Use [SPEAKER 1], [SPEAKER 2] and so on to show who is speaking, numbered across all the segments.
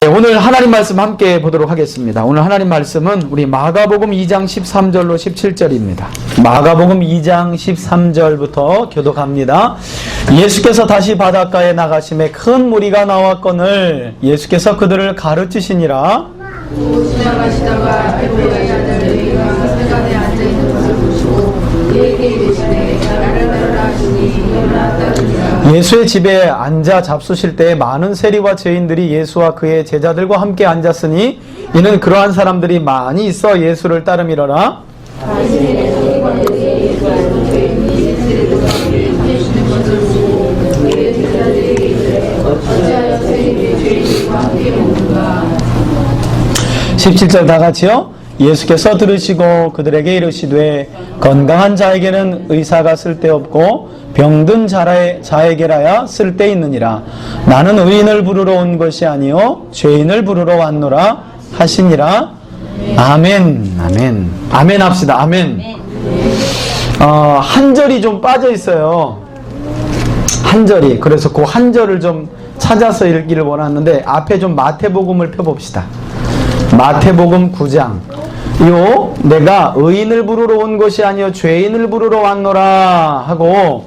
[SPEAKER 1] 오늘 하나님 말씀 함께 보도록 하겠습니다. 오늘 하나님 말씀은 우리 마가복음 2장 13절로 17절입니다. 마가복음 2장 13절부터 교독합니다. 예수께서 다시 바닷가에 나가심에 큰 무리가 나왔거늘 예수께서 그들을 가르치시니라. 지나가시다가 베드로의 아들 레위가 세간에 앉아있는 것을 보시고 그에게 이르시되 나를 따르라 하시니 일어나 따르니라. 예수의 집에 앉아 잡수실 때 많은 세리와 죄인들이 예수와 그의 제자들과 함께 앉았으니 이는 그러한 사람들이 많이 있어 예수를 따름이러라. 어찌하여 세리들이 죄인들과 함께 먹는가. 17절 다 같이요. 예수께서 들으시고 그들에게 이르시되 건강한 자에게는 의사가 쓸데없고 병든 자에게라야 쓸데있느니라. 나는 의인을 부르러 온 것이 아니요 죄인을 부르러 왔노라 하시니라. 아멘. 아멘. 아멘 합시다. 아멘. 한 절이 좀 빠져 있어요. 한 절이. 그래서 그 한 절을 좀 찾아서 읽기를 원하는데 앞에 좀 마태복음을 펴봅시다. 마태복음 9장. 내가 의인을 부르러 온 것이 아니요 죄인을 부르러 왔노라 하고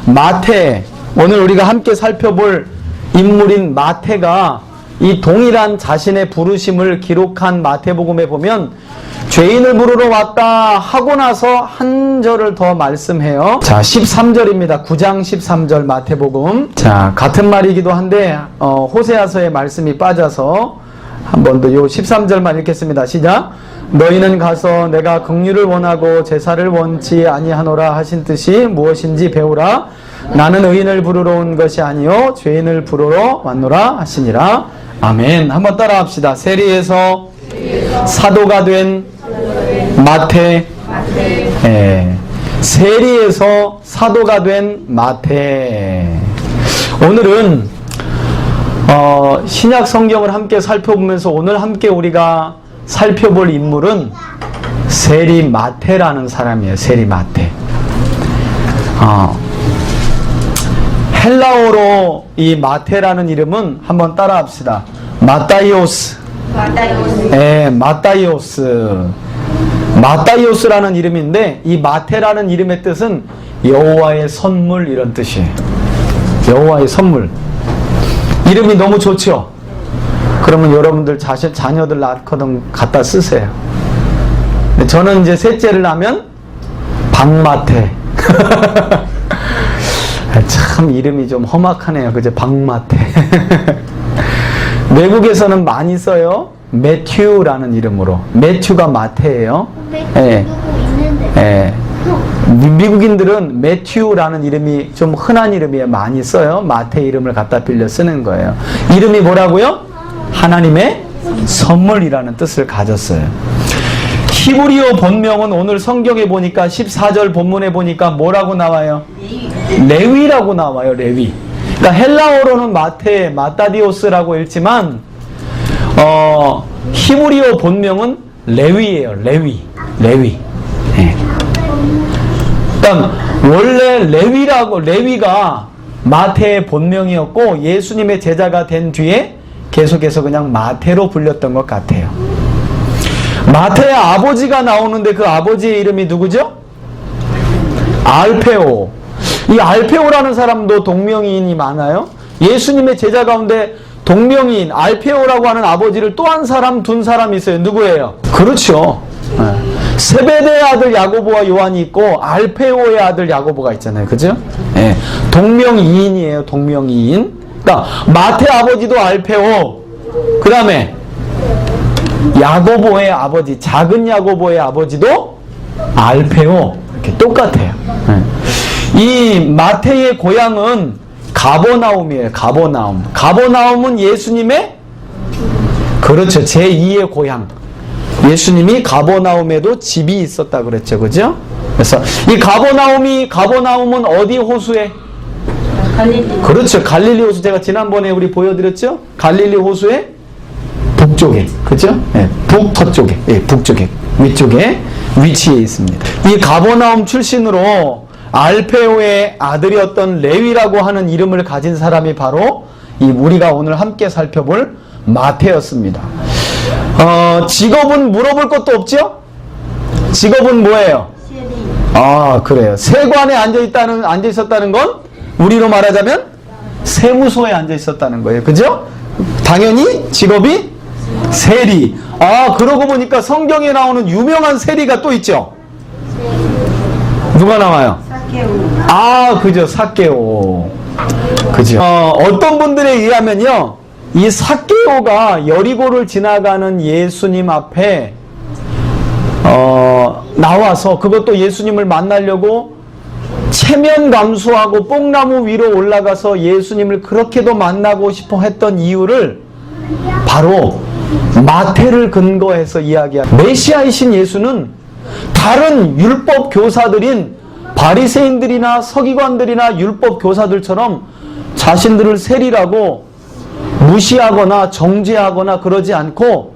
[SPEAKER 1] 마태, 오늘 우리가 함께 살펴볼 인물인 마태가 이 동일한 자신의 부르심을 기록한 마태복음에 보면 죄인을 부르러 왔다 하고 나서 한 절을 더 말씀해요. 자, 13절입니다. 9장 13절 마태복음. 자, 같은 말이기도 한데 호세아서의 말씀이 빠져서 한 번 더 요 13절만 읽겠습니다. 시작. 너희는 가서 내가 긍휼을 원하고 제사를 원치 아니하노라 하신 뜻이 무엇인지 배우라. 나는 의인을 부르러 온 것이 아니요 죄인을 부르러 왔노라 하시니라. 아멘. 한번 따라합시다. 세리에서 사도가 된 마태. 세리에서 사도가 된 마태. 오늘은 신약 성경을 함께 살펴보면서 오늘 함께 우리가 살펴볼 인물은 세리 마태라는 사람이에요. 세리 마태. 헬라어로 이 마태라는 이름은 한번 따라합시다. 마타이오스. 마타이오스. 마타이오스라는 이름인데 이 마태라는 이름의 뜻은 여호와의 선물 이런 뜻이에요. 여호와의 선물. 이름이 너무 좋죠? 그러면 여러분들 자녀들 낳거든 갖다 쓰세요. 저는 이제 셋째를 낳으면 박마태. 참 이름이 좀 험악하네요. 그죠? 박마태. 외국에서는 많이 써요. 매튜라는 이름으로. 매튜가 마태예요. 미국인들은 매튜라는 이름이 좀 흔한 이름이에요. 많이 써요. 마태 이름을 갖다 빌려 쓰는 거예요. 이름이 뭐라고요? 하나님의 선물이라는 뜻을 가졌어요. 히브리어 본명은 오늘 성경에 보니까 14절 본문에 보니까 뭐라고 나와요? 레위라고 나와요. 레위. 그러니까 헬라어로는 마타디오스라고 읽지만 히브리어 본명은 레위예요. 레위. 네. 그러니까 원래 레위가 마태의 본명이었고 예수님의 제자가 된 뒤에 계속해서 그냥 마태로 불렸던 것 같아요. 마태의 아버지가 나오는데 그 아버지의 이름이 누구죠? 알페오. 이 알페오라는 사람도 동명이인이 많아요. 예수님의 제자 가운데 동명이인 알페오라고 하는 아버지를 또 한 사람 둔 사람이 있어요. 누구예요? 그렇죠. 세베대의 아들 야고보와 요한이 있고 알페오의 아들 야고보가 있잖아요. 그죠? 동명이인이에요. 동명이인. 그러니까 마태 아버지도 알페오. 그 다음에 야고보의 아버지, 작은 야고보의 아버지도 알페오. 이렇게 똑같아요. 이 마태의 고향은 가버나움이에요. 가버나움은 예수님의 그렇죠. 제2의 고향. 예수님이 가버나움에도 집이 있었다 그랬죠. 그죠? 그래서 이 가버나움은 어디 호수에? 갈릴리. 그렇죠. 갈릴리 호수 제가 지난번에 우리 보여드렸죠? 갈릴리 호수의 북쪽에. 그죠? 북쪽에. 북쪽에. 위쪽에 위치해 있습니다. 이 가버나움 출신으로 알페오의 아들이었던 레위라고 하는 이름을 가진 사람이 바로 이 우리가 오늘 함께 살펴볼 마태였습니다. 직업은 물어볼 것도 없죠? 직업은 뭐예요? 그래요. 세관에 앉아 있었다는 건 우리로 말하자면 세무소에 앉아 있었다는 거예요. 그죠? 당연히 직업이 세리. 그러고 보니까 성경에 나오는 유명한 세리가 또 있죠? 누가 나와요? 그죠. 삭개오. 그죠. 어떤 분들에 의하면요, 이 삭개오가 여리고를 지나가는 예수님 앞에 나와서, 그것도 예수님을 만나려고 체면 감수하고 뽕나무 위로 올라가서 예수님을 그렇게도 만나고 싶어 했던 이유를 바로 마태를 근거해서 이야기합니다. 메시아이신 예수는 다른 율법 교사들인 바리새인들이나 서기관들이나 율법 교사들처럼 자신들을 세리라고 무시하거나 정죄하거나 그러지 않고,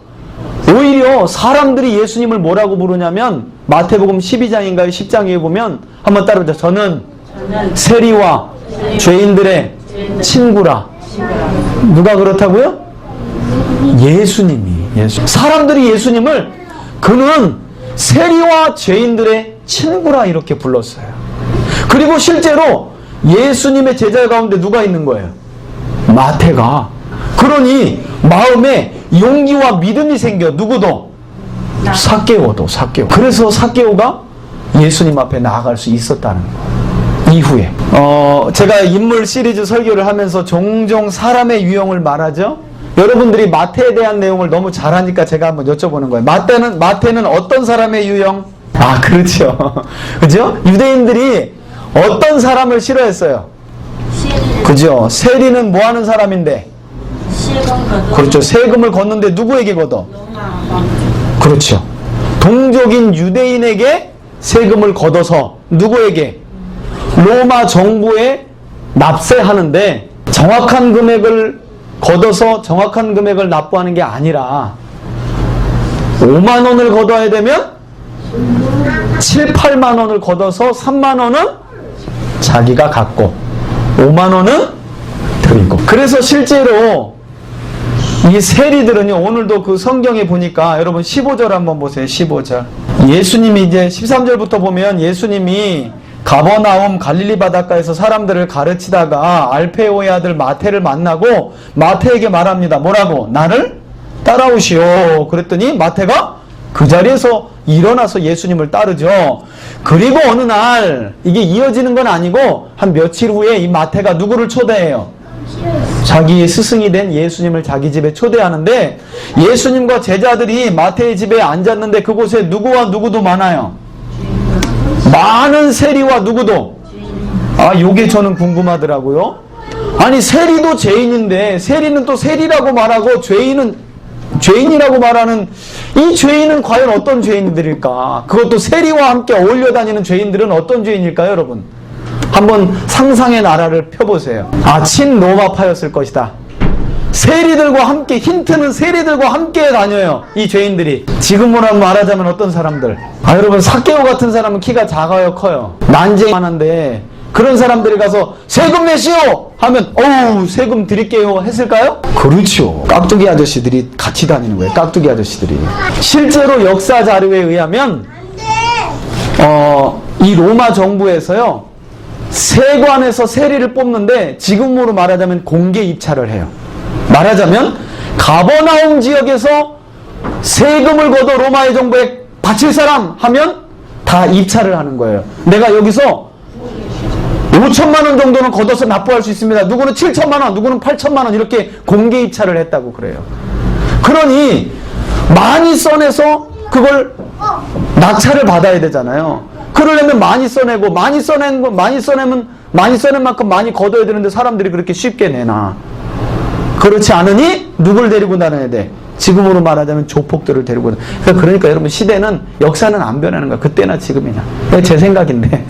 [SPEAKER 1] 오히려 사람들이 예수님을 뭐라고 부르냐면 마태복음 12장인가요? 10장에 보면 한번 따라보자. 저는 세리와 죄인들의 친구라. 누가 그렇다고요? 예수님이. 사람들이 예수님을 그는 세리와 죄인들의 친구라 이렇게 불렀어요. 그리고 실제로 예수님의 제자 가운데 누가 있는 거예요? 마태가. 그러니 마음에 용기와 믿음이 생겨. 누구도? 삭개오도. 그래서 삭개오가 예수님 앞에 나아갈 수 있었다는 거. 이후에 제가 인물 시리즈 설교를 하면서 종종 사람의 유형을 말하죠. 여러분들이 마태에 대한 내용을 너무 잘하니까 제가 한번 여쭤보는 거예요. 마태는 어떤 사람의 유형? 그렇죠. 그죠? 유대인들이 어떤 사람을 싫어했어요? 그죠? 세리는 뭐 하는 사람인데? 그렇죠. 세금을 걷는데 누구에게 걷어? 그렇죠. 동족인 유대인에게 세금을 걷어서 누구에게? 로마 정부에 납세하는데, 정확한 금액을 걷어서 정확한 금액을 납부하는 게 아니라 5만 원을 걷어야 되면 7, 8만 원을 걷어서 3만 원은 자기가 갖고 5만 원은 드리고. 그래서 실제로 이 세리들은요, 오늘도 그 성경에 보니까 여러분 15절 한번 보세요. 15절. 예수님이 이제 13절부터 보면 예수님이 가버나움 갈릴리 바닷가에서 사람들을 가르치다가 알페오의 아들 마태를 만나고 마태에게 말합니다. 뭐라고? 나를 따라오시오. 그랬더니 마태가 그 자리에서 일어나서 예수님을 따르죠. 그리고 어느 날, 이게 이어지는 건 아니고 한 며칠 후에 이 마태가 누구를 초대해요? 자기의 스승이 된 예수님을 자기 집에 초대하는데, 예수님과 제자들이 마태의 집에 앉았는데 그곳에 누구와 누구도 많아요? 많은 세리와 누구도? 요게 저는 궁금하더라고요. 아니, 세리도 죄인인데 세리는 또 세리라고 말하고 죄인은 죄인이라고 말하는 이 죄인은 과연 어떤 죄인들일까? 그것도 세리와 함께 어울려 다니는 죄인들은 어떤 죄인일까요, 여러분? 한번 상상의 나라를 펴보세요. 친로마파였을 것이다. 세리들과 함께, 힌트는 세리들과 함께 다녀요, 이 죄인들이. 지금으로 말하자면 어떤 사람들? 여러분, 삭개오 같은 사람은 키가 작아요, 커요? 난쟁이만한데 그런 사람들이 가서 세금 내시오 하면 어우 세금 드릴게요 했을까요? 그렇죠. 깍두기 아저씨들이 같이 다니는 거예요. 깍두기 아저씨들이. 실제로 역사 자료에 의하면 이 로마 정부에서요, 세관에서 세리를 뽑는데 지금으로 말하자면 공개 입찰을 해요. 말하자면 가버나움 지역에서 세금을 걷어 로마의 정부에 바칠 사람 하면 다 입찰을 하는 거예요. 내가 여기서 5천만 원 정도는 걷어서 납부할 수 있습니다. 누구는 7천만 원, 누구는 8천만 원, 이렇게 공개 입찰을 했다고 그래요. 그러니 많이 써내서 그걸 낙찰을 받아야 되잖아요. 그러려면 많이 써내고, 많이 써내면 많이 써낸 만큼 많이 걷어야 되는데 사람들이 그렇게 쉽게 내나? 그렇지 않으니 누굴 데리고 다녀야 돼? 지금으로 말하자면 조폭들을 데리고 다녀. 그러니까 여러분, 시대는, 역사는 안 변하는 거야. 그때나 지금이나. 제 생각인데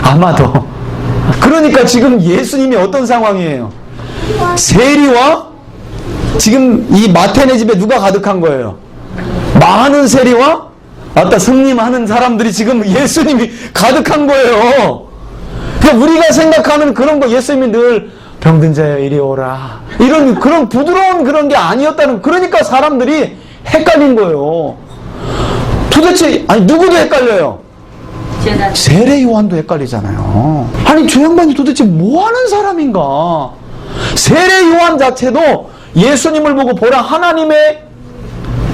[SPEAKER 1] 아마도. 그러니까 지금 예수님이 어떤 상황이에요? 세리와 지금 이 마태네 집에 누가 가득한 거예요? 많은 세리와 승림하는 사람들이 지금 예수님이 가득한 거예요. 그러니까 우리가 생각하는 그런 거, 예수님이 늘 병든 자여 이리 오라. 이런 그런 부드러운 그런 게 아니었다는, 그러니까 사람들이 헷갈린 거예요. 도대체 아니 누구도 헷갈려요. 세례 요한도 헷갈리잖아요. 아니 저 양반이 도대체 뭐 하는 사람인가? 세례 요한 자체도 예수님을 보고 보라 하나님의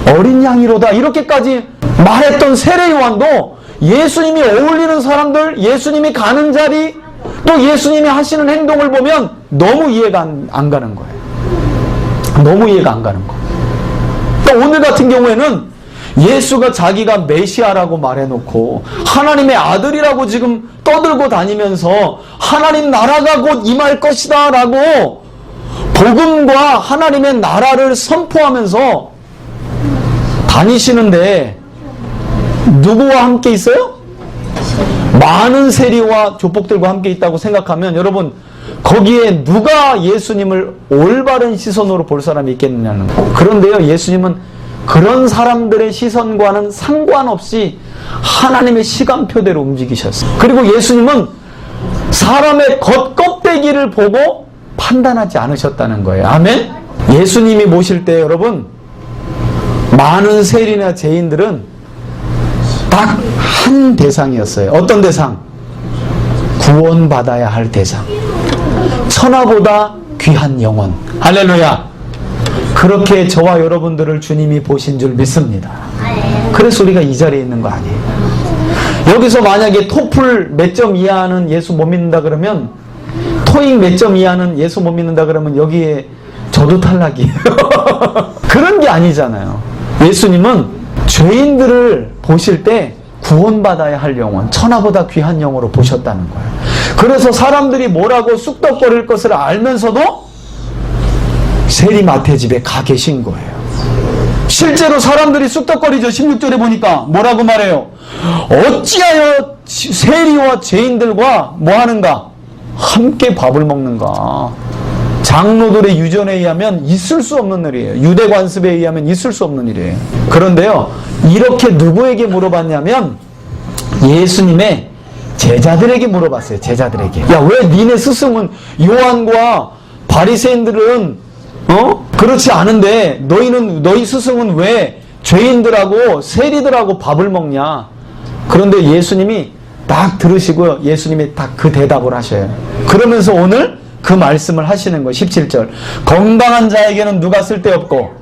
[SPEAKER 1] 어린 양이로다 이렇게까지 말했던 세례 요한도 예수님이 어울리는 사람들, 예수님이 가는 자리, 또 예수님이 하시는 행동을 보면 너무 이해가 안 가는 거예요. 너무 이해가 안 가는 거예요. 또 오늘 같은 경우에는 예수가 자기가 메시아라고 말해놓고 하나님의 아들이라고 지금 떠들고 다니면서 하나님 나라가 곧 임할 것이다 라고 복음과 하나님의 나라를 선포하면서 다니시는데 누구와 함께 있어요? 많은 세리와 조폭들과 함께 있다고 생각하면 여러분 거기에 누가 예수님을 올바른 시선으로 볼 사람이 있겠느냐는 거예요. 그런데요, 예수님은 그런 사람들의 시선과는 상관없이 하나님의 시간표대로 움직이셨어요. 그리고 예수님은 사람의 겉껍데기를 보고 판단하지 않으셨다는 거예요. 아멘? 예수님이 모실 때 여러분 많은 세리나 죄인들은 딱 한 대상이었어요. 어떤 대상? 구원받아야 할 대상. 천하보다 귀한 영혼. 할렐루야. 그렇게 저와 여러분들을 주님이 보신 줄 믿습니다. 그래서 우리가 이 자리에 있는 거 아니에요. 여기서 만약에 토플 몇 점 이하는 예수 못 믿는다 그러면, 토익 몇 점 이하는 예수 못 믿는다 그러면 여기에 저도 탈락이에요. 그런 게 아니잖아요. 예수님은 죄인들을 보실 때 구원받아야 할 영혼, 천하보다 귀한 영으로 보셨다는 거예요. 그래서 사람들이 뭐라고 쑥덕거릴 것을 알면서도 세리 마태 집에 가 계신 거예요. 실제로 사람들이 쑥덕거리죠. 16절에 보니까 뭐라고 말해요? 어찌하여 세리와 죄인들과 뭐 하는가? 함께 밥을 먹는가? 장로들의 유전에 의하면 있을 수 없는 일이에요. 유대 관습에 의하면 있을 수 없는 일이에요. 그런데요, 이렇게 누구에게 물어봤냐면 예수님의 제자들에게 물어봤어요. 제자들에게. 야, 왜 니네 스승은 요한과 바리새인들은 그렇지 않은데 너희 스승은 왜 죄인들하고 세리들하고 밥을 먹냐? 그런데 예수님이 딱 들으시고 예수님이 딱 그 대답을 하셔요. 그러면서 오늘 그 말씀을 하시는 거예요. 17절. 건강한 자에게는 누가 쓸데없고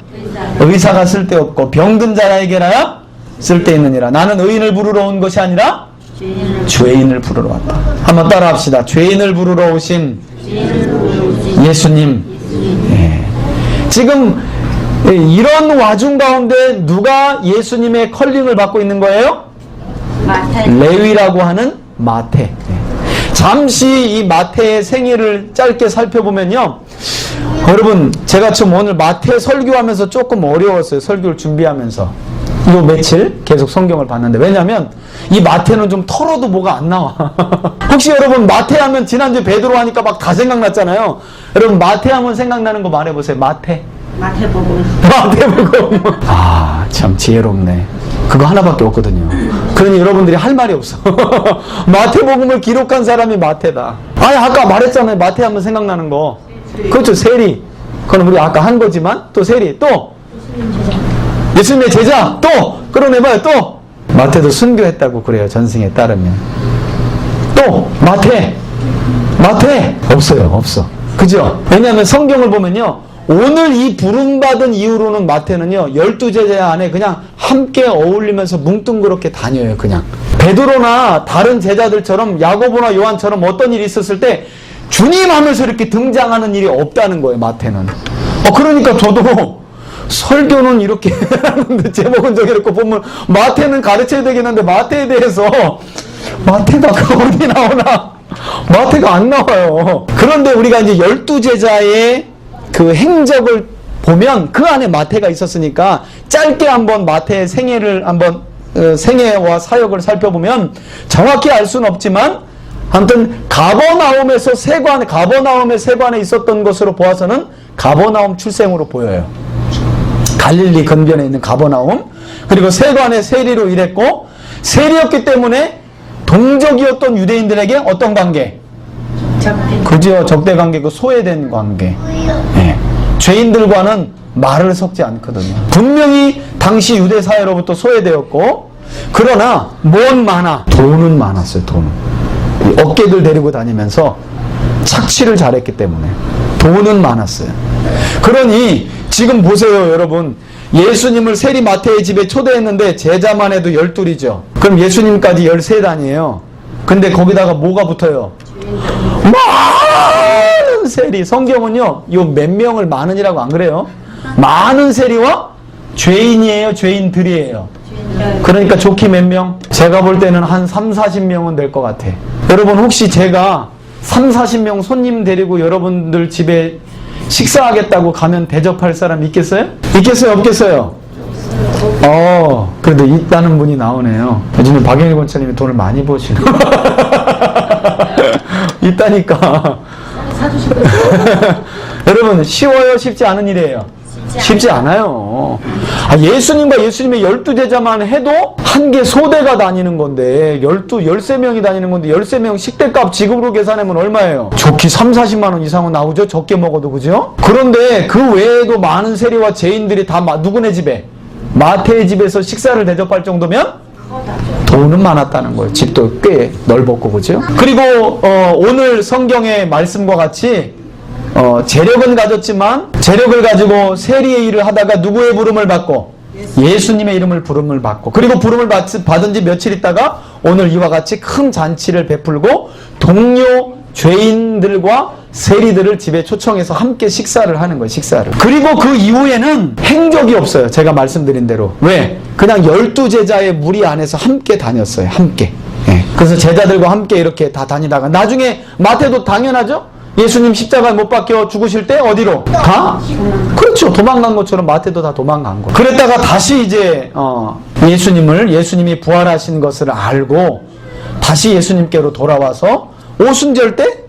[SPEAKER 1] 의사가 쓸데없고 병든 자에게나야 쓸데있느니라. 나는 의인을 부르러 온 것이 아니라 죄인을 부르러 왔다. 한번 따라 합시다. 죄인을 부르러 오신 예수님. 예. 지금 이런 와중 가운데 누가 예수님의 컬링을 받고 있는 거예요? 레위라고 하는 마태. 잠시 이 마태의 생애를 짧게 살펴보면요, 여러분 제가 좀 오늘 마태 설교하면서 조금 어려웠어요. 설교를 준비하면서 요 며칠 계속 성경을 봤는데, 왜냐하면 이 마태는 좀 털어도 뭐가 안 나와. 혹시 여러분 마태 하면 지난주에 베드로 하니까 막 다 생각났잖아요. 여러분 마태 하면 생각나는 거 말해보세요. 마태복음. 아, 참 지혜롭네. 그거 하나밖에 없거든요. 그러니 여러분들이 할 말이 없어. 마태복음을 기록한 사람이 마태다. 아니 아까 말했잖아요. 마태 하면 생각나는 거. 그렇죠. 세리. 그건 우리 아까 한 거지만 또 세리. 또 예수님의 제자. 또 끌어내봐요. 또 마태도 순교했다고 그래요. 전승에 따르면. 또 마태 없어요. 없어. 그죠? 왜냐하면 성경을 보면요, 오늘 이 부름받은 이후로는 마태는요 12제자 안에 그냥 함께 어울리면서 뭉뚱그렇게 다녀요. 그냥 베드로나 다른 제자들처럼 야고보나 요한처럼 어떤 일이 있었을 때 주님 하면서 이렇게 등장하는 일이 없다는 거예요. 마태는. 그러니까 저도 설교는 이렇게 하는데 제목은 저기 이렇게 보면 마태는 가르쳐야 되겠는데 마태에 대해서 마태가 어디 나오나? 마태가 안 나와요. 그런데 우리가 이제 12제자의 그 행적을 보면 그 안에 마태가 있었으니까 짧게 한번 마태의 생애를 한번 생애와 사역을 살펴보면 정확히 알 수는 없지만, 아무튼 가버나움의 세관에 있었던 것으로 보아서는 가버나움 출생으로 보여요. 갈릴리 근변에 있는 가버나움. 그리고 세관의 세리로 일했고, 세리였기 때문에 동족이었던 유대인들에게 어떤 관계? 그죠? 적대 관계고 소외된 관계. 예. 죄인들과는 말을 섞지 않거든요. 분명히 당시 유대 사회로부터 소외되었고, 그러나 뭔 많아? 돈은 많았어요. 돈은. 어깨들 데리고 다니면서 착취를 잘했기 때문에 돈은 많았어요. 그러니 지금 보세요, 여러분. 예수님을 세리 마태의 집에 초대했는데 제자만 해도 12이죠. 그럼 예수님까지 13단이에요. 근데 거기다가 뭐가 붙어요? 많은 세리. 성경은요, 요 몇 명을 많은이라고 안 그래요? 많은 세리와 죄인이에요, 죄인들이에요. 그러니까 좋게 몇 명? 제가 볼 때는 한 3, 40명은 될 것 같아. 여러분, 혹시 제가 3, 40명 손님 데리고 여러분들 집에 식사하겠다고 가면 대접할 사람 있겠어요? 있겠어요? 없겠어요? 그래도 있다는 분이 나오네요. 요즘에 박영일 권사님이 돈을 많이 버시네. 있다니까. 여러분, 쉬워요? 쉽지 않은 일이에요? 쉽지 않아요. 예수님과 예수님의 12제자만 해도 한 개 소대가 다니는 건데 13명이 다니는 건데 13명 식대값 지급으로 계산하면 얼마예요? 좋게 3, 40만 원 이상은 나오죠? 적게 먹어도, 그죠? 그런데 그 외에도 많은 세리와 죄인들이 다 누구네 집에? 마태의 집에서 식사를 대접할 정도면 돈은 많았다는 거예요. 집도 꽤 넓었고, 그죠? 그리고 오늘 성경의 말씀과 같이 재력은 가졌지만 재력을 가지고 세리의 일을 하다가 누구의 부름을 받고? 예수님의 부름을 받고, 그리고 부름을 받은 지 며칠 있다가 오늘 이와 같이 큰 잔치를 베풀고 동료 죄인들과 세리들을 집에 초청해서 함께 식사를 하는 거예요. 식사를. 그리고 그 이후에는 행적이 없어요. 제가 말씀드린 대로. 왜? 그냥 12제자의 무리 안에서 함께 다녔어요. 함께. 예. 그래서 제자들과 함께 이렇게 다 다니다가 나중에 마태도 당연하죠? 예수님 십자가에 못 박혀 죽으실 때 어디로? 그렇죠. 도망간 것처럼 마태도 다 도망간 거예요. 그랬다가 다시 이제 예수님이 부활하신 것을 알고 다시 예수님께로 돌아와서 오순절 때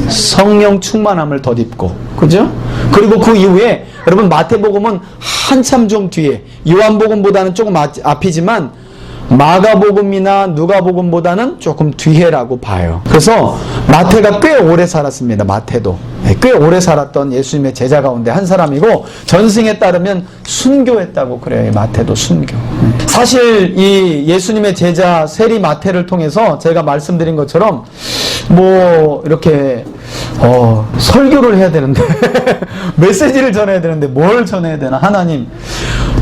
[SPEAKER 1] 성령 충만함을 덧입고, 그죠? 그리고 그 이후에 여러분, 마태복음은 한참 좀 뒤에, 요한복음보다는 조금 앞이지만 마가복음이나 누가복음보다는 조금 뒤에라고 봐요. 그래서 마태가 꽤 오래 살았습니다. 마태도 꽤 오래 살았던 예수님의 제자 가운데 한 사람이고, 전승에 따르면 순교했다고 그래요. 마태도 순교. 사실 이 예수님의 제자 세리 마태를 통해서 제가 말씀드린 것처럼 이렇게 설교를 해야 되는데 메시지를 전해야 되는데 뭘 전해야 되나? 하나님,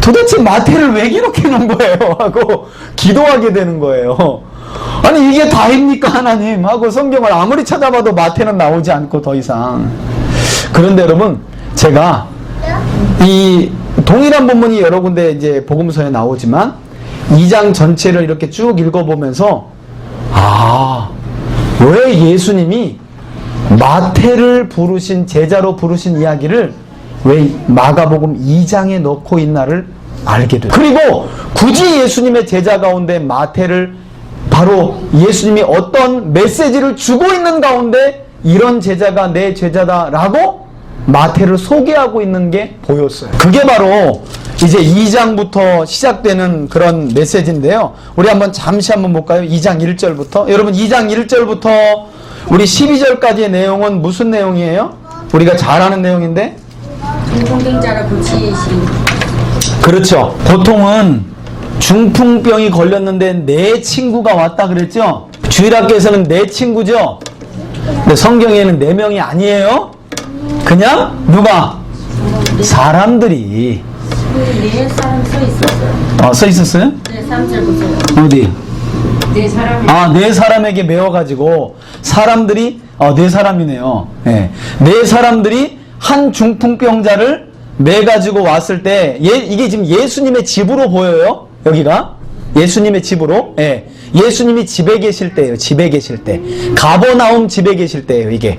[SPEAKER 1] 도대체 마태를 왜 기록해 놓은 거예요? 하고 기도하게 되는 거예요. 아니, 이게 다입니까, 하나님? 하고 성경을 아무리 찾아봐도 마태는 나오지 않고 더 이상. 그런데 여러분, 제가 이 동일한 본문이 여러 군데 이제 복음서에 나오지만 2장 전체를 이렇게 쭉 읽어보면서 왜 예수님이 마태를 부르신, 제자로 부르신 이야기를 왜 마가복음 2장에 넣고 있나를 알게 돼요. 그리고 굳이 예수님의 제자 가운데 마태를 바로 예수님이 어떤 메시지를 주고 있는 가운데 이런 제자가 내 제자다라고 마태를 소개하고 있는 게 보였어요. 그게 바로 이제 2장부터 시작되는 그런 메시지인데요. 우리 잠시 한번 볼까요? 2장 1절부터. 여러분, 2장 1절부터 우리 12절까지의 내용은 무슨 내용이에요? 우리가 잘 아는 내용인데?
[SPEAKER 2] 중풍병자를 고치신.
[SPEAKER 1] 그렇죠. 보통은 중풍병이 걸렸는데 내 친구가 왔다 그랬죠? 주일학교에서는 내 친구죠? 근데 성경에는 4명이 아니에요. 그냥 누가? 사람들이.
[SPEAKER 2] 네 사람 써 있었어요.
[SPEAKER 1] 써 있었어요?
[SPEAKER 2] 네, 3절부터.
[SPEAKER 1] 어디?
[SPEAKER 2] 네 사람.
[SPEAKER 1] 네 사람에게 매워가지고 사람들이 네 사람이네요. 네. 네 사람들이 한 중풍병자를 매가지고 왔을 때 이게 지금 예수님의 집으로 보여요. 여기가 예수님의 집으로. 예. 예수님이 집에 계실 때예요. 집에 계실 때. 가버나움 집에 계실 때예요. 이게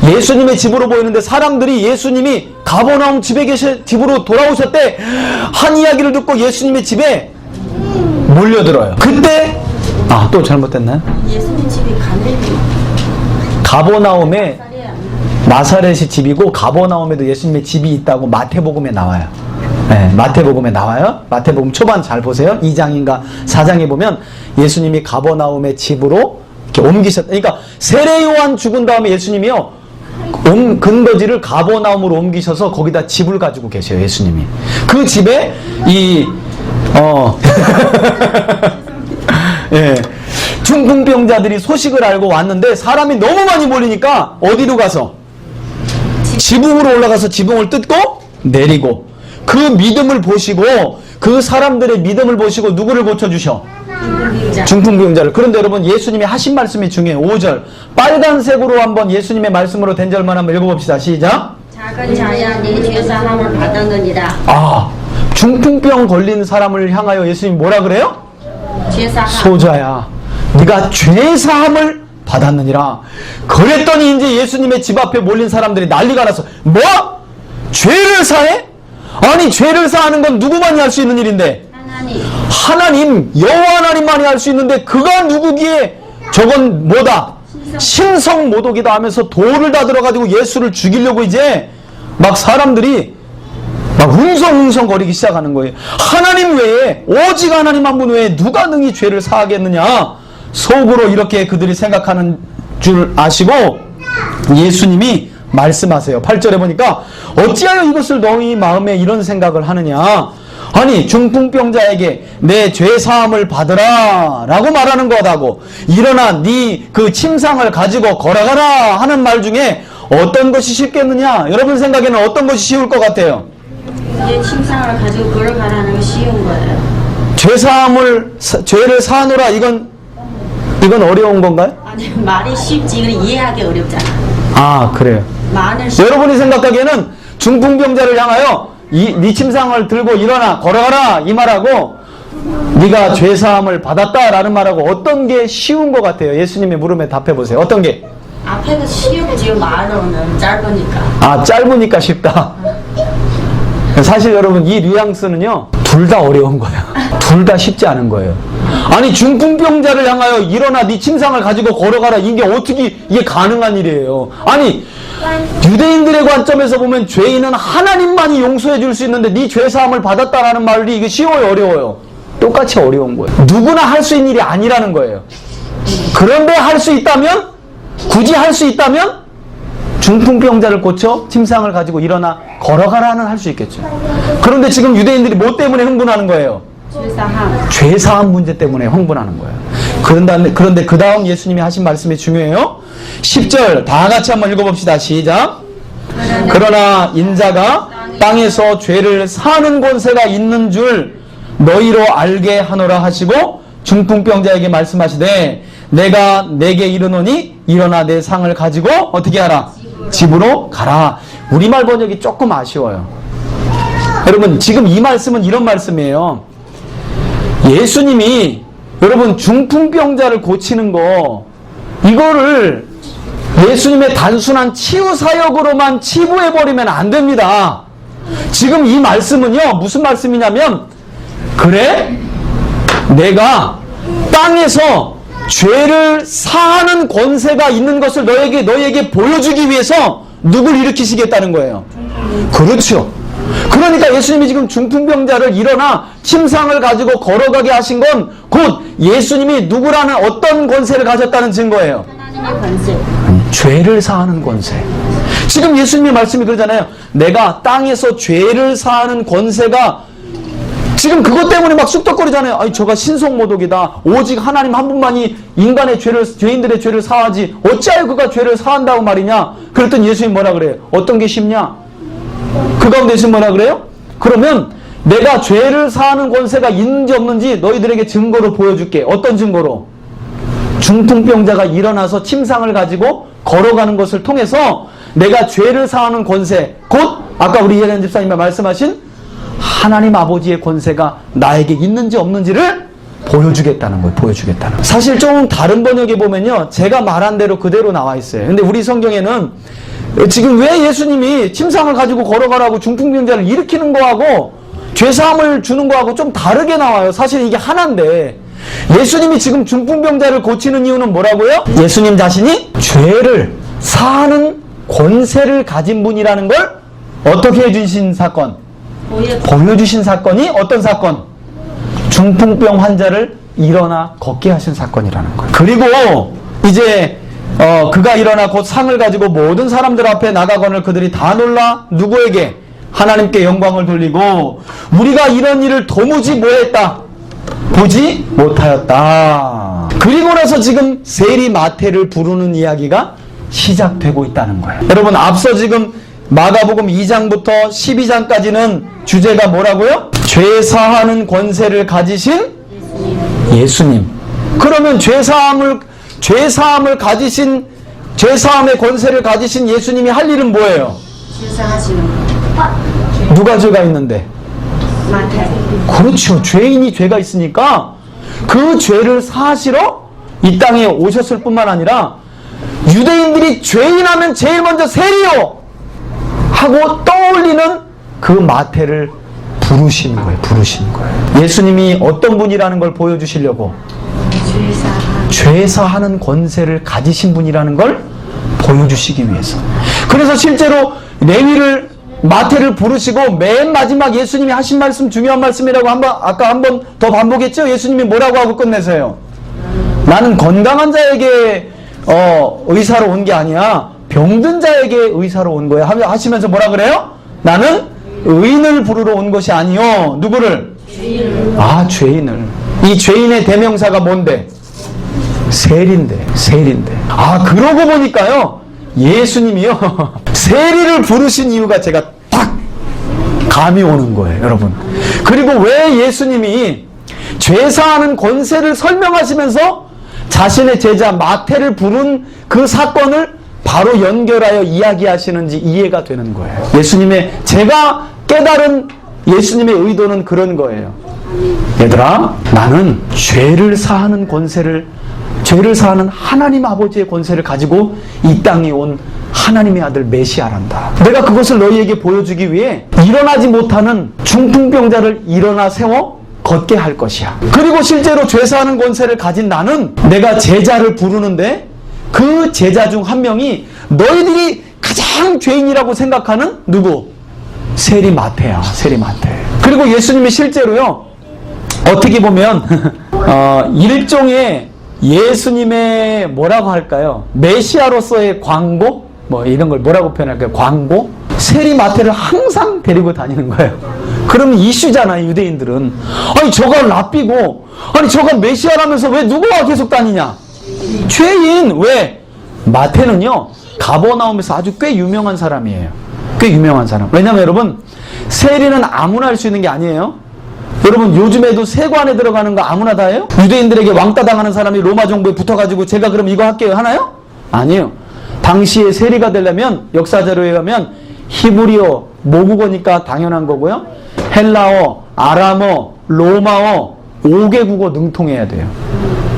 [SPEAKER 1] 예수님의 집으로 보이는데 사람들이 예수님이 가버나움 집으로 돌아오셨대 한 이야기를 듣고 예수님의 집에 몰려들어요. 그때 또 잘못됐나요?
[SPEAKER 2] 예수님 집이
[SPEAKER 1] 가버나움에 나사렛이 집이고 가버나움에도 예수님의 집이 있다고 마태복음에 나와요. 네, 마태복음에 나와요. 마태복음 초반 잘 보세요. 2장인가 4장에 보면 예수님이 가버나움의 집으로 이렇게 옮기셨다. 그러니까 세례 요한 죽은 다음에 예수님이요 근거지를 가버나움으로 옮기셔서 거기다 집을 가지고 계세요. 예수님이 그 집에 예, 중풍병자들이 소식을 알고 왔는데 사람이 너무 많이 몰리니까 어디로 가서 지붕으로 올라가서 지붕을 뜯고 내리고 그 믿음을 보시고 그 사람들의 믿음을 보시고 누구를 고쳐주셔? 중풍병자를. 그런데 여러분 예수님이 하신 말씀이 중요해요. 5절 빨간색으로 한번 예수님의 말씀으로 된 절만 한번 읽어봅시다. 시작.
[SPEAKER 2] 작은 자야 네 죄사함을 받았느니라.
[SPEAKER 1] 중풍병 걸린 사람을 향하여 예수님이 뭐라 그래요?
[SPEAKER 2] 죄사함.
[SPEAKER 1] 소자야 네가 죄사함을 받았느니라. 그랬더니 이제 예수님의 집 앞에 몰린 사람들이 난리가 나서 뭐? 죄를 사해? 아니 죄를 사하는 건 누구만이 할 수 있는 일인데 하나님 여호와 하나님만이 할 수 있는데 그가 누구기에 저건 뭐다? 신성모독이다 하면서 돌을 다 들어가지고 예수를 죽이려고 이제 막 사람들이 막 웅성웅성 거리기 시작하는 거예요. 하나님 외에 오직 하나님 한 분 외에 누가 능히 죄를 사하겠느냐 속으로 이렇게 그들이 생각하는 줄 아시고 예수님이 말씀하세요. 8절에 보니까 어찌하여 이것을 너희 마음에 이런 생각을 하느냐. 아니 중풍병자에게 내 죄사함을 받으라 라고 말하는 것하고 일어나 네 그 침상을 가지고 걸어가라 하는 말 중에 어떤 것이 쉽겠느냐. 여러분 생각에는 어떤 것이 쉬울 것 같아요?
[SPEAKER 2] 내 침상을 가지고 걸어가라는 게 쉬운 거예요.
[SPEAKER 1] 죄를 사하노라 이건 어려운 건가요?
[SPEAKER 2] 아니 말이 쉽지 이걸 이해하기 어렵잖아.
[SPEAKER 1] 그래요. 여러분이 생각하기에는 중풍병자를 향하여 네 침상을 들고 일어나 걸어가라 이 말하고 네가 죄사함을 받았다라는 말하고 어떤 게 쉬운 것 같아요? 예수님의 물음에 답해보세요. 어떤 게?
[SPEAKER 2] 앞에가 쉽지요. 말로는 짧으니까.
[SPEAKER 1] 짧으니까 쉽다. 사실 여러분 이 뉘앙스는요 둘 다 어려운 거예요. 둘 다 쉽지 않은 거예요. 아니 중풍병자를 향하여 일어나 네 침상을 가지고 걸어가라 이게 어떻게 이게 가능한 일이에요. 아니 유대인들의 관점에서 보면 죄인은 하나님만이 용서해 줄 수 있는데 네 죄사함을 받았다라는 말이 이게 쉬워요 어려워요? 똑같이 어려운 거예요. 누구나 할 수 있는 일이 아니라는 거예요. 그런데 할 수 있다면 굳이 할 수 있다면 중풍병자를 고쳐 침상을 가지고 일어나 걸어가라는 할 수 있겠죠. 그런데 지금 유대인들이 뭐 때문에 흥분하는 거예요? 죄사함 문제 때문에 흥분하는 거예요. 그런데 그 다음 예수님이 하신 말씀이 중요해요. 10절 다 같이 한번 읽어봅시다. 시작. 그러나 인자가 땅에서 죄를 사는 권세가 있는 줄 너희로 알게 하노라 하시고 중풍병자에게 말씀하시되 내가 내게 이르노니 일어나 내 상을 가지고 어떻게 하라? 집으로 가라. 우리말 번역이 조금 아쉬워요. 여러분 지금 이 말씀은 이런 말씀이에요. 예수님이 여러분 중풍병자를 고치는 거 이거를 예수님의 단순한 치유 사역으로만 치부해버리면 안 됩니다. 지금 이 말씀은요 무슨 말씀이냐면 그래 내가 땅에서 죄를 사하는 권세가 있는 것을 너에게 보여주기 위해서 누굴 일으키시겠다는 거예요. 그렇죠. 그러니까 예수님이 지금 중풍병자를 일어나 침상을 가지고 걸어가게 하신 건 곧 예수님이 누구라는 어떤 권세를 가졌다는 증거예요.
[SPEAKER 2] 하나님의 권세.
[SPEAKER 1] 죄를 사하는 권세. 지금 예수님의 말씀이 그러잖아요. 내가 땅에서 죄를 사하는 권세가 지금 그것 때문에 막 쑥덕거리잖아요. 아니 저가 신성모독이다. 오직 하나님 한 분만이 죄인들의 죄를 사하지 어찌하여 그가 죄를 사한다고 말이냐. 그랬더니 예수님 뭐라 그래요? 어떤 게 쉽냐? 그 가운데 예수님 뭐라 그래요? 그러면 내가 죄를 사하는 권세가 있는지 없는지 너희들에게 증거로 보여줄게. 어떤 증거로? 중풍병자가 일어나서 침상을 가지고 걸어가는 것을 통해서 내가 죄를 사하는 권세 곧 아까 우리 이혜련 집사님이 말씀하신 하나님 아버지의 권세가 나에게 있는지 없는지를 보여주겠다는 거예요. 보여주겠다는 거예요. 사실 좀 다른 번역에 보면요 제가 말한 대로 그대로 나와 있어요. 근데 우리 성경에는 지금 왜 예수님이 침상을 가지고 걸어가라고 중풍병자를 일으키는 거하고 죄사함을 주는 거하고 좀 다르게 나와요. 사실 이게 하나인데 예수님이 지금 중풍병자를 고치는 이유는 뭐라고요? 예수님 자신이 죄를 사하는 권세를 가진 분이라는 걸 어떻게 해주신 사건? 보여주신 사건이 어떤 사건? 중풍병 환자를 일어나 걷게 하신 사건이라는 거예요. 그리고 이제 그가 일어나 곧 상을 가지고 모든 사람들 앞에 나가거늘 그들이 다 놀라 누구에게? 하나님께 영광을 돌리고 우리가 이런 일을 도무지 뭐했다? 보지 못하였다. 그리고 나서 지금 세리 마태를 부르는 이야기가 시작되고 있다는 거예요. 여러분 앞서 지금 마가복음 2장부터 12장까지는 주제가 뭐라고요? 죄사하는 권세를 가지신 예수님. 그러면 죄사함의 권세를 가지신 예수님이 할 일은 뭐예요?
[SPEAKER 2] 실사하시는 거.
[SPEAKER 1] 누가 죄가 있는데?
[SPEAKER 2] 마태.
[SPEAKER 1] 그렇죠. 죄인이 죄가 있으니까 그 죄를 사하시러 이 땅에 오셨을 뿐만 아니라 유대인들이 죄인하면 제일 먼저 세리요 하고 떠올리는 그 마태를 부르시는 거예요. 예수님이 어떤 분이라는 걸 보여주시려고 죄사하는 권세를 가지신 분이라는 걸 보여주시기 위해서. 그래서 실제로 마태를 부르시고 맨 마지막 예수님이 하신 말씀, 중요한 말씀이라고 아까 한 번 더 반복했죠? 예수님이 뭐라고 하고 끝내세요? 나는 건강한 자에게 의사로 온 게 아니야. 병든 자에게 의사로 온 거야. 하시면서 뭐라 그래요? 나는 의인을 부르러 온 것이 아니요. 누구를? 죄인을. 죄인을. 이 죄인의 대명사가 뭔데? 세리인데. 그러고 보니까요. 예수님이요. 세리를 부르신 이유가 제가 딱 감이 오는 거예요, 여러분. 그리고 왜 예수님이 죄사하는 권세를 설명하시면서 자신의 제자 마태를 부른 그 사건을 바로 연결하여 이야기하시는지 이해가 되는 거예요. 제가 깨달은 예수님의 의도는 그런 거예요. 얘들아, 나는 죄를 사하는 하나님 아버지의 권세를 가지고 이 땅에 온 하나님의 아들 메시아란다. 내가 그것을 너희에게 보여주기 위해 일어나지 못하는 중풍병자를 일어나 세워 걷게 할 것이야. 그리고 실제로 죄사하는 권세를 가진 나는 내가 제자를 부르는데 그 제자 중 한 명이 너희들이 가장 죄인이라고 생각하는 누구? 세리 마태야. 그리고 예수님이 실제로요, 어떻게 보면 일종의 예수님의 뭐라고 할까요? 메시아로서의 광고? 이런 걸 뭐라고 표현할까요? 광고? 세리 마태를 항상 데리고 다니는 거예요. 그러면 이슈잖아요, 유대인들은. 아니, 저가 랍비고, 저가 메시아라면서 왜 누구와 계속 다니냐? 죄인! 왜? 마태는요, 가버나움에서 아주 꽤 유명한 사람이에요. 왜냐면 여러분, 세리는 아무나 할 수 있는 게 아니에요. 여러분, 요즘에도 세관에 들어가는 거 아무나 다 해요? 유대인들에게 왕따 당하는 사람이 로마 정부에 붙어가지고 제가 그럼 이거 할게요 하나요? 아니에요. 당시에 세리가 되려면 역사자료에 가면 히브리어, 모국어니까 당연한 거고요. 헬라어, 아람어, 로마어, 5개 국어 능통해야 돼요.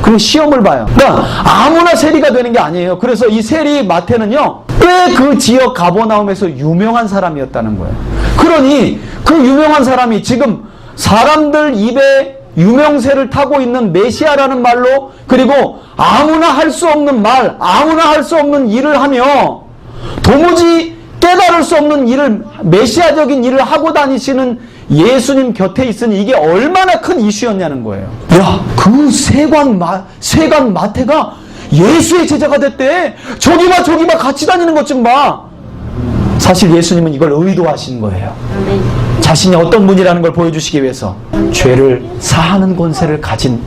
[SPEAKER 1] 그럼 시험을 봐요. 그러니까 아무나 세리가 되는 게 아니에요. 그래서 이 세리 마태는요, 꽤 그 지역 가버나움에서 유명한 사람이었다는 거예요. 그러니 그 유명한 사람이 지금 사람들 입에 유명세를 타고 있는 메시아라는 말로, 그리고 아무나 할 수 없는 말, 아무나 할 수 없는 일을 하며 도무지 깨달을 수 없는 일을, 메시아적인 일을 하고 다니시는 예수님 곁에 있으니 이게 얼마나 큰 이슈였냐는 거예요. 야, 그 세관 마태가 예수의 제자가 됐대. 저기 봐 같이 다니는 것 좀 봐. 사실 예수님은 이걸 의도하신 거예요. 자신이 어떤 분이라는 걸 보여주시기 위해서. 죄를 사하는 권세를 가진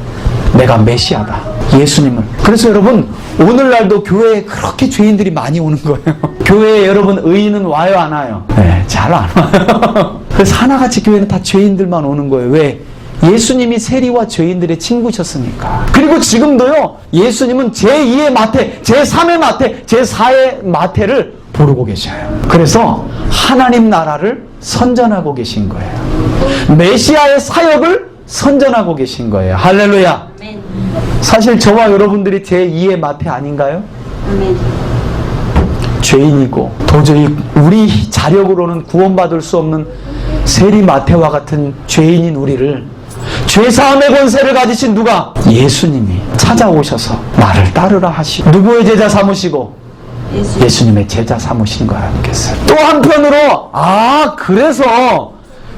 [SPEAKER 1] 내가 메시아다. 예수님은. 그래서 여러분, 오늘날도 교회에 그렇게 죄인들이 많이 오는 거예요. 교회에 여러분 의인은 와요, 안 와요? 네, 잘 안 와요. 그래서 하나같이 교회는 다 죄인들만 오는 거예요. 왜? 예수님이 세리와 죄인들의 친구셨으니까. 그리고 지금도요, 예수님은 제2의 마태, 제3의 마태, 제4의 마태를 부르고 계셔요. 그래서 하나님 나라를 선전하고 계신 거예요. 메시아의 사역을 선전하고 계신 거예요. 할렐루야. 사실 저와 여러분들이 제2의 마태 아닌가요? 죄인이고 도저히 우리 자력으로는 구원받을 수 없는 세리 마태와 같은 죄인인 우리를 죄사함의 권세를 가지신 누가? 예수님이 찾아오셔서 나를 따르라 하시고, 누구의 제자 삼으시고? 예수님의 제자 삼으신 거 아니겠어요? 또 한편으로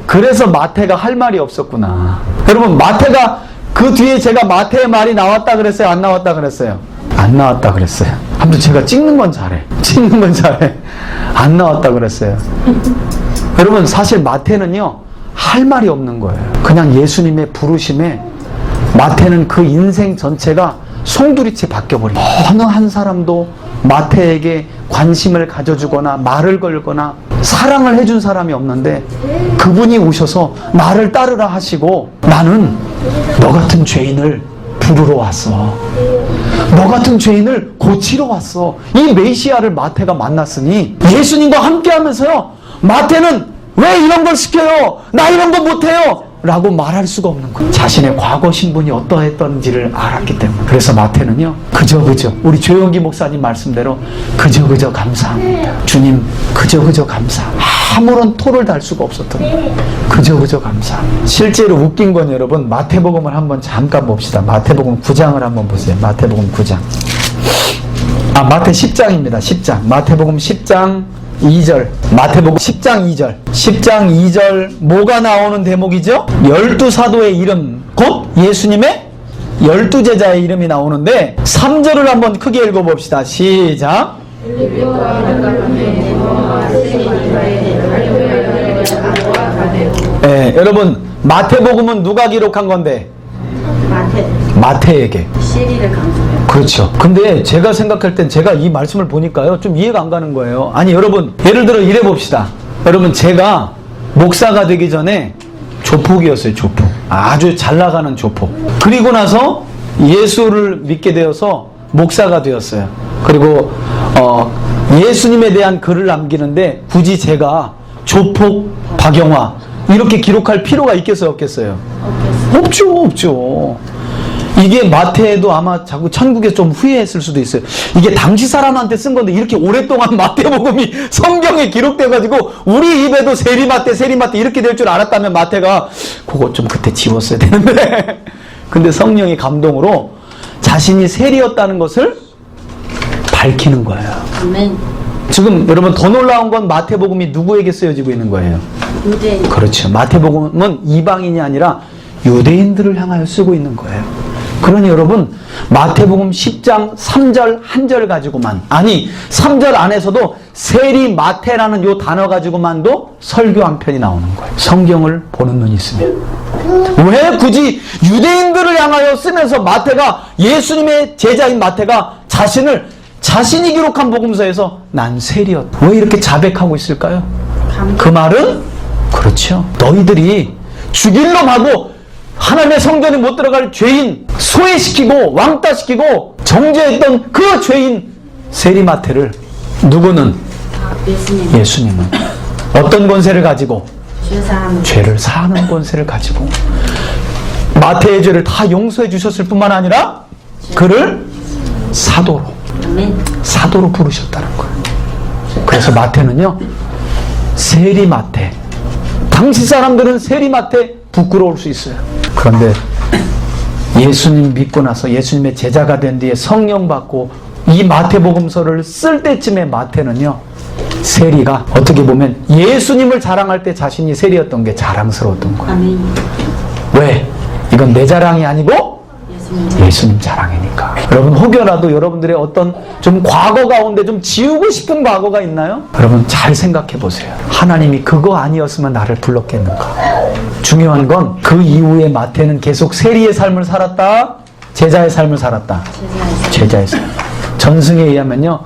[SPEAKER 1] 그래서 마태가 할 말이 없었구나. 여러분, 마태가 그 뒤에 제가 마태의 말이 나왔다 그랬어요? 안 나왔다 그랬어요? 안 안 나왔다 그랬어요. 아무튼 제가 찍는 건 잘해. 찍는 건 잘해. 안 나왔다 그랬어요. 여러분, 사실 마태는요, 할 말이 없는 거예요. 그냥 예수님의 부르심에 마태는 그 인생 전체가 송두리째 바뀌어버린 거예요. 어느 한 사람도 마태에게 관심을 가져주거나 말을 걸거나 사랑을 해준 사람이 없는데 그분이 오셔서 나를 따르라 하시고, 나는 너 같은 죄인을 부르러 왔어. 너 같은 죄인을 고치러 왔어. 이 메시아를 마태가 만났으니 예수님과 함께 하면서요, 마태는 왜 이런 걸 시켜요? 나 이런 거 못해요! 라고 말할 수가 없는 거예요. 자신의 과거 신분이 어떠했던지를 알았기 때문에. 그래서 마태는요, 그저 우리 조영기 목사님 말씀대로 그저 감사합니다. 주님, 그저 감사. 아무런 토를 달 수가 없었던 거예요. 그저 감사합니다. 실제로 웃긴 건 여러분, 마태복음을 한번 잠깐 봅시다. 마태복음 9장을 한번 보세요. 마태복음 9장. 마태 10장입니다. 10장. 마태복음 10장 2절. 마태복음 10장 2절. 10장 2절 뭐가 나오는 대목이죠? 12사도의 이름, 곧 예수님의 12제자의 이름이 나오는데 3절을 한번 크게 읽어봅시다. 시작. 네, 여러분, 마태복음은 누가 기록한 건데? 마태에게.
[SPEAKER 2] 시리를 강조해요.
[SPEAKER 1] 그렇죠. 근데 제가 생각할 땐 제가 이 말씀을 보니까요, 좀 이해가 안 가는 거예요. 아니, 여러분, 예를 들어 이래 봅시다. 여러분, 제가 목사가 되기 전에 조폭이었어요. 조폭. 아주 잘 나가는 조폭. 그리고 나서 예수를 믿게 되어서 목사가 되었어요. 그리고 예수님에 대한 글을 남기는데 굳이 제가 조폭 박영화 이렇게 기록할 필요가 있겠어요, 없겠어요? 없죠. 이게 마태도 아마 자꾸 천국에서 좀 후회했을 수도 있어요. 이게 당시 사람한테 쓴 건데 이렇게 오랫동안 마태복음이 성경에 기록돼가지고 우리 입에도 세리마태 이렇게 될 줄 알았다면 마태가 그거 좀 그때 지웠어야 되는데 근데 성령의 감동으로 자신이 세리였다는 것을 밝히는 거예요.
[SPEAKER 2] 아멘.
[SPEAKER 1] 지금 여러분, 더 놀라운 건 마태복음이 누구에게 쓰여지고 있는 거예요?
[SPEAKER 2] 유대인.
[SPEAKER 1] 그렇죠. 마태복음은 이방인이 아니라 유대인들을 향하여 쓰고 있는 거예요. 그러니 여러분, 마태복음 10장 3절 한 절 가지고만, 아니 3절 안에서도 세리 마태라는 요 단어 가지고만도 설교 한 편이 나오는 거예요. 성경을 보는 눈이 있으면. 왜 굳이 유대인들을 향하여 쓰면서 마태가, 예수님의 제자인 마태가 자신이 기록한 복음서에서 난 세리였다, 왜 이렇게 자백하고 있을까요? 그 말은 그렇죠. 너희들이 죽일 놈하고 하나님의 성전에 못 들어갈 죄인 소외시키고 왕따시키고 정죄했던 그 죄인 세리마태를, 누구는? 예수님은 어떤 권세를 가지고? 죄를 사하는 권세를 가지고 마태의 죄를 다 용서해 주셨을 뿐만 아니라 그를 사도로 부르셨다는 거예요. 그래서 마태는요, 세리마태. 당시 사람들은 세리마태 부끄러울 수 있어요. 그런데 예수님 믿고 나서 예수님의 제자가 된 뒤에 성령 받고 이 마태복음서를 쓸 때쯤에 마태는요, 세리가 어떻게 보면 예수님을 자랑할 때 자신이 세리였던 게 자랑스러웠던 거예요.
[SPEAKER 2] 아멘.
[SPEAKER 1] 왜? 이건 내 자랑이 아니고 예수님 자랑이니까. 여러분, 혹여라도 여러분들의 어떤 좀 과거 가운데 좀 지우고 싶은 과거가 있나요? 여러분, 잘 생각해 보세요. 하나님이 그거 아니었으면 나를 불렀겠는가? 중요한 건 그 이후에 마태는 계속 세리의 삶을 살았다, 제자의 삶을 살았다. 제자의 삶. 전승에 의하면요,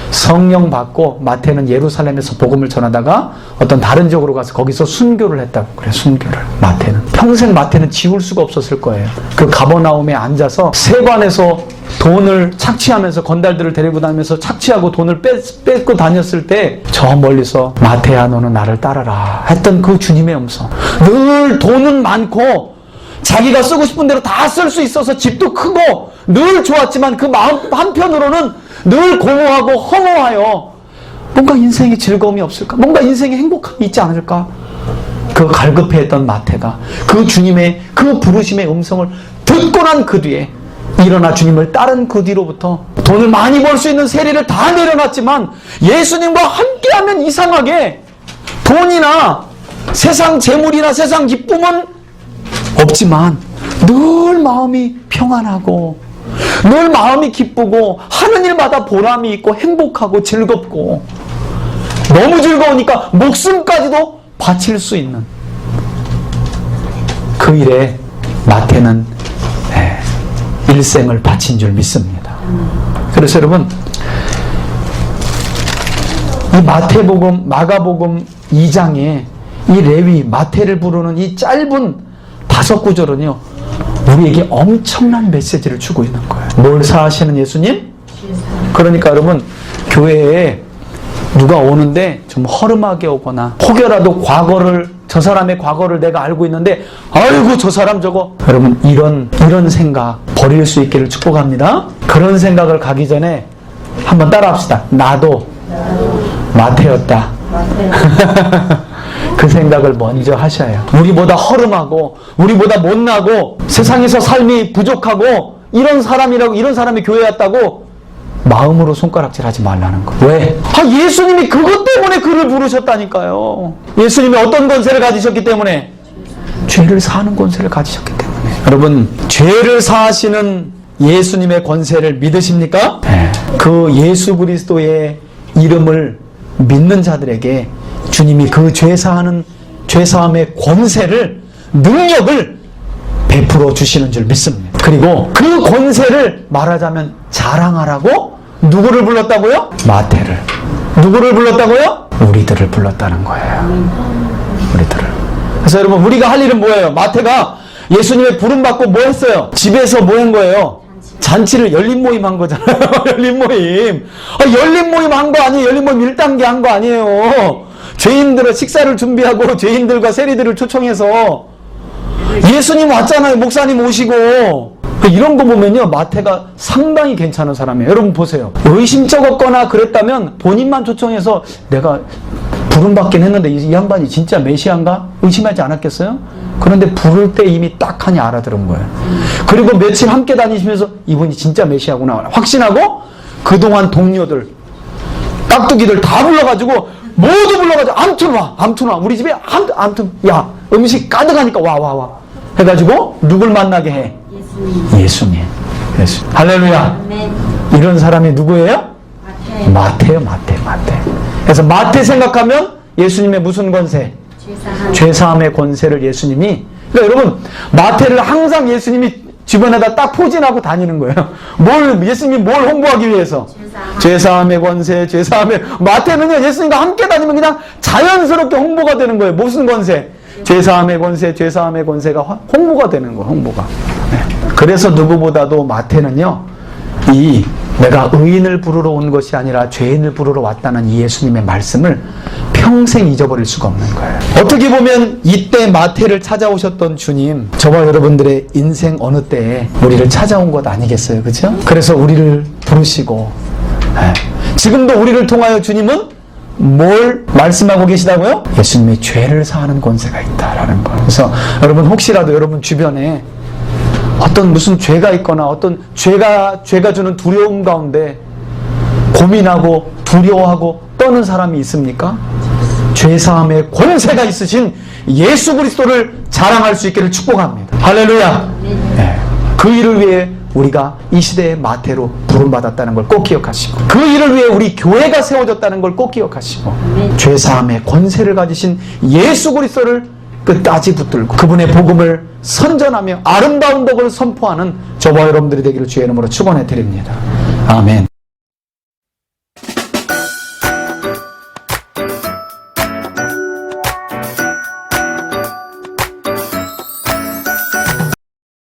[SPEAKER 1] 성령 받고 마태는 예루살렘에서 복음을 전하다가 어떤 다른 지역으로 가서 거기서 순교를 했다고 그래. 순교를. 마태는 평생 마태는 지울 수가 없었을 거예요. 그 가버나움에 앉아서 세관에서 돈을 착취하면서 건달들을 데리고 다니면서 착취하고 돈을 뺏고 다녔을 때 저 멀리서 마태야 너는 나를 따라라 했던 그 주님의 음성. 늘 돈은 많고 자기가 쓰고 싶은 대로 다 쓸 수 있어서 집도 크고 늘 좋았지만 그 마음 한편으로는 늘 공허하고 허무하여 뭔가 인생에 즐거움이 없을까? 뭔가 인생에 행복함이 있지 않을까? 그 갈급해했던 마태가 그 주님의 그 부르심의 음성을 듣고 난 그 뒤에 일어나 주님을 따른 그 뒤로부터 돈을 많이 벌 수 있는 세리를 다 내려놨지만 예수님과 함께하면 이상하게 돈이나 세상 재물이나 세상 기쁨은 없지만 늘 마음이 평안하고 늘 마음이 기쁘고 하는 일마다 보람이 있고 행복하고 즐겁고 너무 즐거우니까 목숨까지도 바칠 수 있는 그 일에 마태는 일생을 바친 줄 믿습니다. 그래서 여러분, 이 마태복음, 마가복음 2장에 이 레위, 마태를 부르는 이 짧은 5구절은요, 우리에게 엄청난 메시지를 주고 있는 거예요. 뭘 사하시는 예수님? 그러니까 여러분, 교회에 누가 오는데 좀 허름하게 오거나 혹여라도 저 사람의 과거를 내가 알고 있는데 아이고 저 사람 저거, 여러분 이런 생각 버릴 수 있기를 축복합니다. 그런 생각을 가기 전에 한번 따라합시다. 나도 마태였다. 그 생각을 먼저 하셔요. 우리보다 허름하고 우리보다 못나고 세상에서 삶이 부족하고 이런 사람이 교회에 왔다고 마음으로 손가락질하지 말라는 거. 왜? 예수님이 그것 때문에 그를 부르셨다니까요. 예수님이 어떤 권세를 가지셨기 때문에? 죄를 사하는 권세를 가지셨기 때문에. 여러분, 죄를 사하시는 예수님의 권세를 믿으십니까? 네. 그 예수 그리스도의 이름을 믿는 자들에게 주님이 그 죄사함의 권세를, 능력을 베풀어 주시는 줄 믿습니다. 그리고 그 권세를 말하자면 자랑하라고 누구를 불렀다고요? 마태를. 누구를 불렀다고요? 우리들을 불렀다는 거예요. 우리들을. 그래서 여러분, 우리가 할 일은 뭐예요? 마태가 예수님의 부름받고 뭐 했어요? 집에서 뭐 한 거예요? 잔치를 열린 모임 한 거잖아요. 열린 모임. 열린 모임 한 거 아니에요? 열린 모임 1단계 한 거 아니에요? 죄인들의 식사를 준비하고 죄인들과 세리들을 초청해서 예수님 왔잖아요. 목사님 오시고. 이런 거 보면요, 마태가 상당히 괜찮은 사람이에요. 여러분 보세요. 의심쩍었거나 그랬다면 본인만 초청해서 내가 부름받긴 했는데 이 양반이 진짜 메시아인가? 의심하지 않았겠어요? 그런데 부를 때 이미 딱하니 알아들은 거예요. 그리고 며칠 함께 다니시면서 이분이 진짜 메시아구나 확신하고 그동안 동료들, 깍두기들 다 불러가지고 모두 불러가지고 아무튼 와. 우리 집에 아무튼 야 음식 가득하니까 와 해가지고 누굴 만나게 해? 예수님. 할렐루야. 이런 사람이 누구예요? 마태요. 마태. 그래서 마태 생각하면 예수님의 무슨 권세? 죄사함의 권세를 예수님이. 그러니까 여러분, 마태를 항상 예수님이 주변에다 딱 포진하고 다니는 거예요. 예수님이 뭘 홍보하기 위해서? 죄사함의 권세, 마태는요, 예수님과 함께 다니면 그냥 자연스럽게 홍보가 되는 거예요. 무슨 권세? 죄사함의 권세가 홍보가 되는 거예요, 홍보가. 네. 그래서 누구보다도 마태는요, 내가 의인을 부르러 온 것이 아니라 죄인을 부르러 왔다는 이 예수님의 말씀을 평생 잊어버릴 수가 없는 거예요. 어떻게 보면 이때 마태를 찾아오셨던 주님, 저와 여러분들의 인생 어느 때에 우리를 찾아온 것 아니겠어요? 그죠? 그래서 우리를 부르시고, 지금도 우리를 통하여 주님은 뭘 말씀하고 계시다고요? 예수님이 죄를 사하는 권세가 있다라는 거예요. 그래서 여러분, 혹시라도 여러분 주변에 어떤 무슨 죄가 있거나 어떤 죄가 주는 두려움 가운데 고민하고 두려워하고 떠는 사람이 있습니까? 죄사함의 권세가 있으신 예수 그리스도를 자랑할 수 있기를 축복합니다. 할렐루야. 네. 그 일을 위해 우리가 이 시대의 마태로 부름받았다는 걸 꼭 기억하시고, 그 일을 위해 우리 교회가 세워졌다는 걸 꼭 기억하시고, 죄사함의 권세를 가지신 예수 그리스도를 끝까지 붙들고 그분의 복음을 선전하며 아름다운 덕을 선포하는 저와 여러분들이 되기를 주의 이름으로 축원해 드립니다. 아멘.